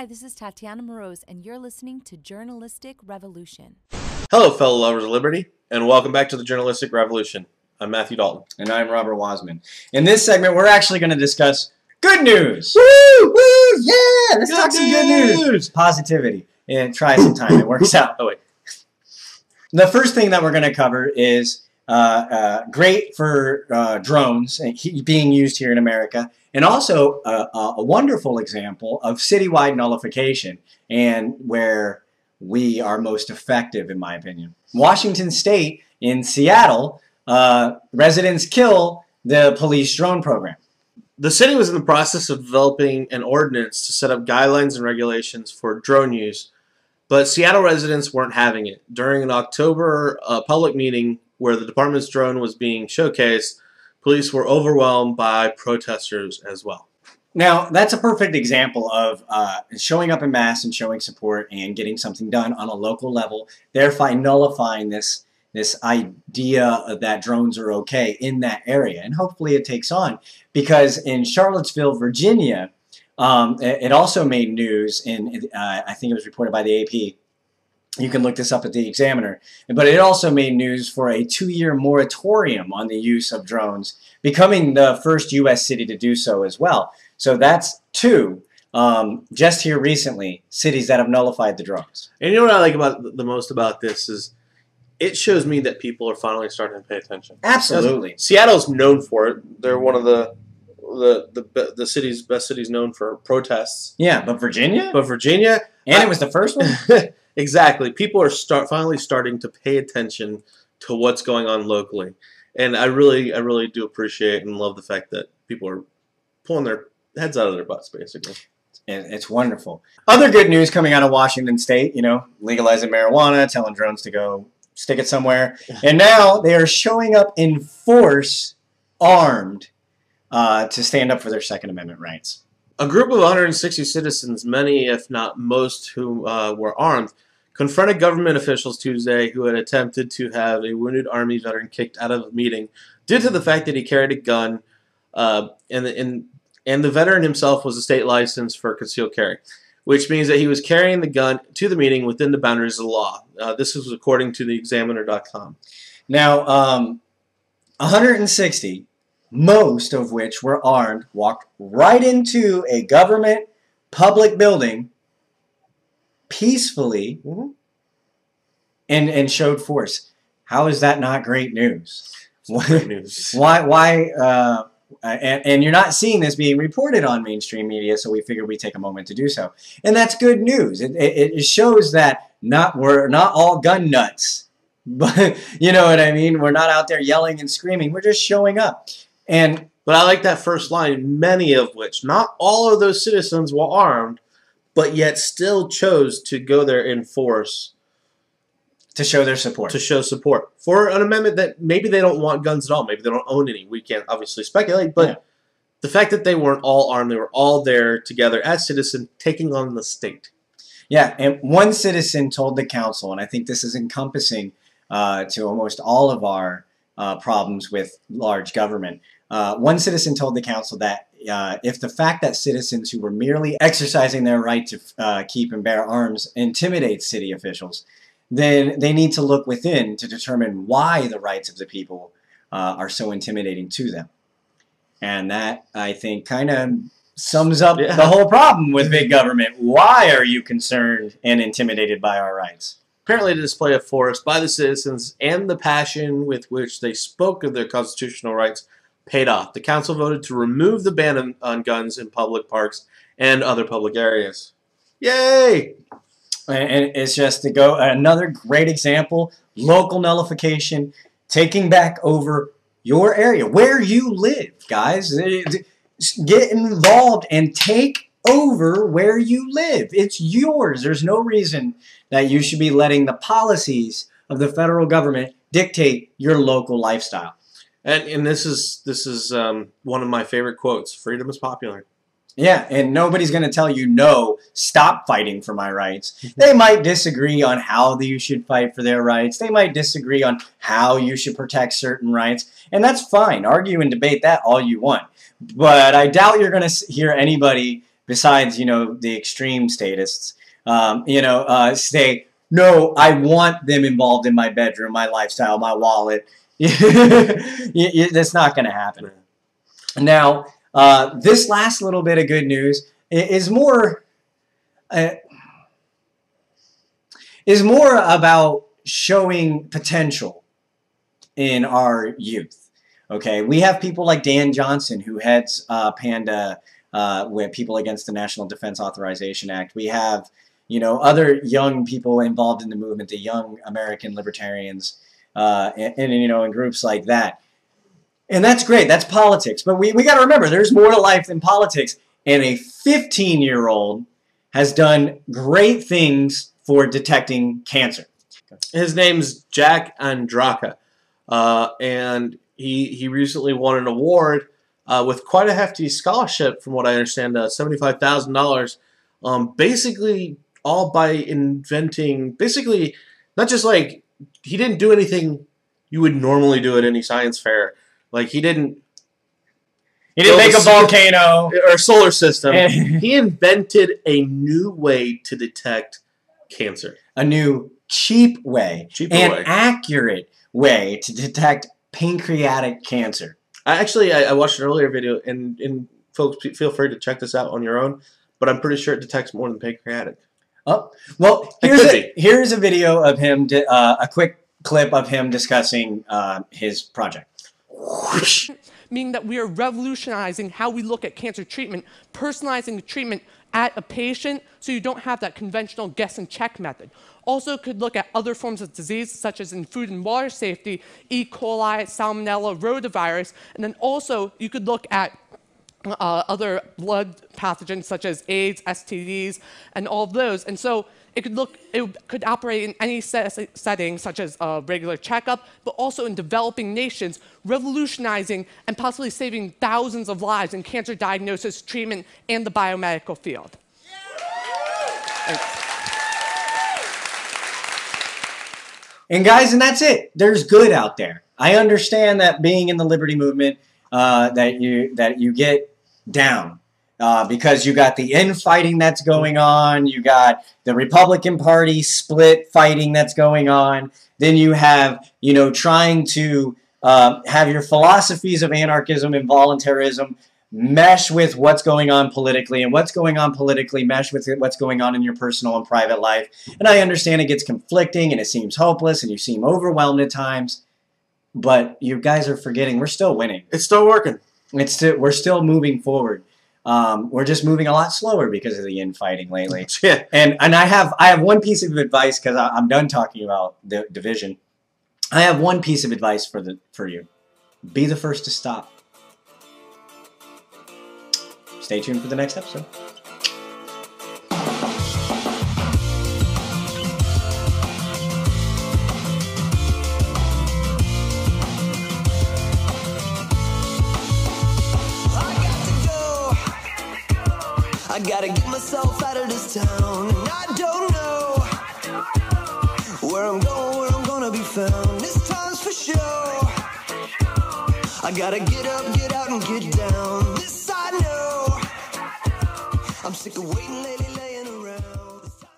Hi, this is Tatiana Moroz, and you're listening to Journalistic Revolution. Hello, fellow lovers of liberty, and welcome back to the Journalistic Revolution. I'm Matthew Dalton. And I'm Robert Wasmund. In this segment, we're actually going to discuss good news. Woo! Woo! Yeah! Let's talk some good news. Positivity. And try some time. It works out. Oh, wait. The first thing that we're going to cover is great for drones being used here in America, and also a wonderful example of citywide nullification and where we are most effective, in my opinion. Washington State in Seattle, residents kill the police drone program. The city was in the process of developing an ordinance to set up guidelines and regulations for drone use, but Seattle residents weren't having it. During an October public meeting where the department's drone was being showcased, police were overwhelmed by protesters as well. Now, that's a perfect example of showing up in mass and showing support and getting something done on a local level, thereby nullifying this idea that drones are okay in that area. And hopefully it takes on, because in Charlottesville, Virginia, it also made news, I think it was reported by the AP. You can look this up at the Examiner. But it also made news for a 2-year moratorium on the use of drones, becoming the first U.S. city to do so as well. So that's two, just here recently, cities that have nullified the drones. And you know what I like about the most about this is it shows me that people are finally starting to pay attention. Absolutely. Seattle's known for it. They're one of the city's best cities known for protests. Yeah, but Virginia? And it was the first one? Exactly. People are finally starting to pay attention to what's going on locally. And I really do appreciate and love the fact that people are pulling their heads out of their butts, basically. It's wonderful. Other good news coming out of Washington State, legalizing marijuana, telling drones to go stick it somewhere. And now they are showing up in force, armed, to stand up for their Second Amendment rights. A group of 160 citizens, many if not most who were armed, confronted government officials Tuesday who had attempted to have a wounded Army veteran kicked out of a meeting due to the fact that he carried a gun, and the veteran himself was a state license for concealed carry, which means that he was carrying the gun to the meeting within the boundaries of the law. This was according to the Examiner.com. Now, 160, most of which were armed, walked right into a government public building peacefully and showed force. How is that not great news? Great news. Why? And you're not seeing this being reported on mainstream media, so we figured we'd take a moment to do so. And that's good news. It shows that we're not all gun nuts. But you know what I mean? We're not out there yelling and screaming. We're just showing up. But I like that first line, many of which, not all of those citizens were armed, but yet still chose to go there in force. To show their support. To show support for an amendment that maybe they don't want guns at all. Maybe they don't own any. We can't obviously speculate, but the fact that they weren't all armed, they were all there together as citizens taking on the state. Yeah, and one citizen told the council, and I think this is encompassing to almost all of our problems with large government. One citizen told the council that if the fact that citizens who were merely exercising their right to keep and bear arms intimidates city officials, then they need to look within to determine why the rights of the people are so intimidating to them. And that, I think, kind of sums up the whole problem with big government. Why are you concerned and intimidated by our rights? Apparently the display of force by the citizens and the passion with which they spoke of their constitutional rights paid off. The council voted to remove the ban on guns in public parks and other public areas. Yay! And it's just to go another great example, local nullification, taking back over your area, where you live, guys. Get involved and take over where you live. It's yours. There's no reason that you should be letting the policies of the federal government dictate your local lifestyle. And this is one of my favorite quotes. Freedom is popular. Yeah, and nobody's going to tell you, no, stop fighting for my rights. They might disagree on how you should fight for their rights. They might disagree on how you should protect certain rights. And that's fine. Argue and debate that all you want. But I doubt you're going to hear anybody besides, the extreme statists, say, no, I want them involved in my bedroom, my lifestyle, my wallet. That's not going to happen. Now, this last little bit of good news is more about showing potential in our youth. Okay, we have people like Dan Johnson, who heads PANDA, with People Against the National Defense Authorization Act. We have, other young people involved in the movement, the Young American Libertarians, and groups like that. And that's great. That's politics. But we got to remember, there's more to life than politics. And a 15-year-old has done great things for detecting cancer. His name's Jack Andraka, and he recently won an award with quite a hefty scholarship, from what I understand, $75,000, basically all by inventing, basically, not just like, he didn't do anything you would normally do at any science fair. Like, he didn't make a volcano or solar system. He invented a new way to detect cancer. A new cheap way, accurate way to detect pancreatic cancer. I watched an earlier video, and folks, feel free to check this out on your own, but I'm pretty sure it detects more than pancreatic. Oh, well, here's a video of him, a quick clip of him discussing his project. Meaning that we are revolutionizing how we look at cancer treatment, personalizing the treatment at a patient so you don't have that conventional guess and check method. Also could look at other forms of disease, such as in food and water safety, E. coli, salmonella, rotavirus, and then also you could look at other blood pathogens such as AIDS, STDs, and all of those. And so it could operate in any setting, such as a regular checkup, but also in developing nations, revolutionizing and possibly saving thousands of lives in cancer diagnosis, treatment, and the biomedical field. And guys, and that's it. There's good out there. I understand that being in the liberty movement, that you get down. Because you got the infighting that's going on, you got the Republican Party split fighting that's going on, then you have, trying to have your philosophies of anarchism and voluntarism mesh with what's going on politically, and what's going on politically mesh with what's going on in your personal and private life. And I understand it gets conflicting, and it seems hopeless, and you seem overwhelmed at times, but you guys are forgetting we're still winning. It's still working. We're still moving forward. We're just moving a lot slower because of the infighting lately. Yeah. And I have one piece of advice, because I'm done talking about the division. I have one piece of advice for you. Be the first to stop. Stay tuned for the next episode. I gotta get myself out of this town, and I don't know where I'm gonna be found. This time's for sure. I gotta get up, get out, and get down. This I know. I'm sick of waiting lately.